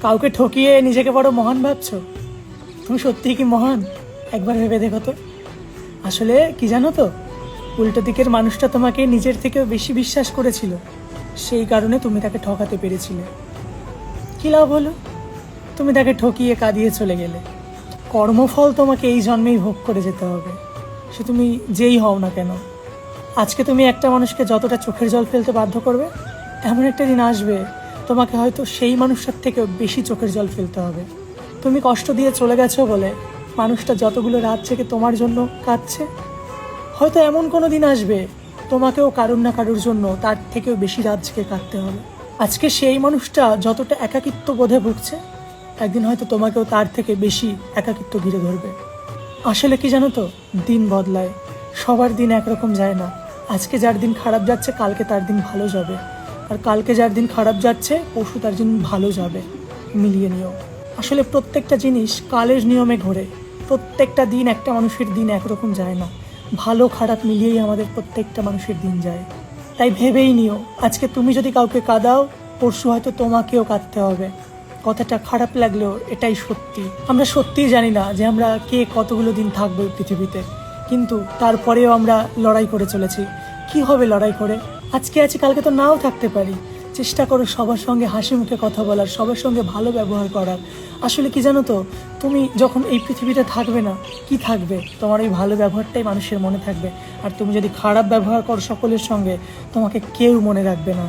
কাউকে ঠকিয়ে নিজেকে বড় মহান ভাবছো? তুমি সত্যিই কি মহান? একবার ভেবে দেখো তো। আসলে কি জানো তো, উল্টো দিকের মানুষটা তোমাকে নিজের থেকেও বেশি বিশ্বাস করেছিল, সেই কারণে তুমি তাকে ঠকাতে পেরেছিলে। কি লাভ হলো? তুমি তাকে ঠকিয়ে কাঁদিয়ে চলে গেলে। কর্মফল তোমাকে এই জন্মেই ভোগ করে যেতে হবে, সে তুমি যেই হও না কেন। আজকে তুমি একটা মানুষকে যতটা চোখের জল ফেলতে বাধ্য করবে, এমন একটা দিন আসবে তোমাকে হয়তো সেই মানুষটার থেকেও বেশি চোখের জল ফেলতে হবে। তুমি কষ্ট দিয়ে চলে গেছো বলে মানুষটা যতগুলো রাত থেকে তোমার জন্য কাঁদছে, হয়তো এমন কোনো দিন আসবে তোমাকেও কারুর না কারুর জন্য তার থেকেও বেশি রাত জেগে কাঁদতে হবে। আজকে সেই মানুষটা যতটা একাকিত্ব বোধে ভুগছে, একদিন হয়তো তোমাকেও তার থেকে বেশি একাকিত্ব ঘিরে ধরবে। আসলে কি জানো তো, দিন বদলায়, সবার দিন একরকম যায় না। আজকে যার দিন খারাপ যাচ্ছে কালকে তার দিন ভালো যাবে, আর কালকে যার দিন খারাপ যাচ্ছে পরশু তার দিন ভালো যাবে। মিলিয়ে নিও। আসলে প্রত্যেকটা জিনিস কালের নিয়মে ঘোরে। প্রত্যেকটা দিন একটা মানুষের দিন একরকম যায় না। ভালো খারাপ মিলিয়েই আমাদের প্রত্যেকটা মানুষের দিন যায়। তাই ভেবেই নিও, আজকে তুমি যদি কাউকে কাঁদাও, পরশু হয়তো তোমাকেও কাঁদতে হবে। কথাটা খারাপ লাগলেও এটাই সত্যি। আমরা সত্যিই জানি না যে আমরা কে কতগুলো দিন থাকবো এই পৃথিবীতে, কিন্তু তারপরেও আমরা লড়াই করে চলেছি। কি হবে লড়াই করে? আজকে আছি, কালকে তো নাও থাকতে পারি। চেষ্টা করো সবার সঙ্গে হাসি মুখে কথা বলার, সবার সঙ্গে ভালো ব্যবহার করার। আসলে কি জানো তো, তুমি যখন এই পৃথিবীতে থাকবে না, কি থাকবে? তোমার এই ভালো ব্যবহারটাই মানুষের মনে থাকবে। আর তুমি যদি খারাপ ব্যবহার করো সকলের সঙ্গে, তোমাকে কেউ মনে রাখবে না।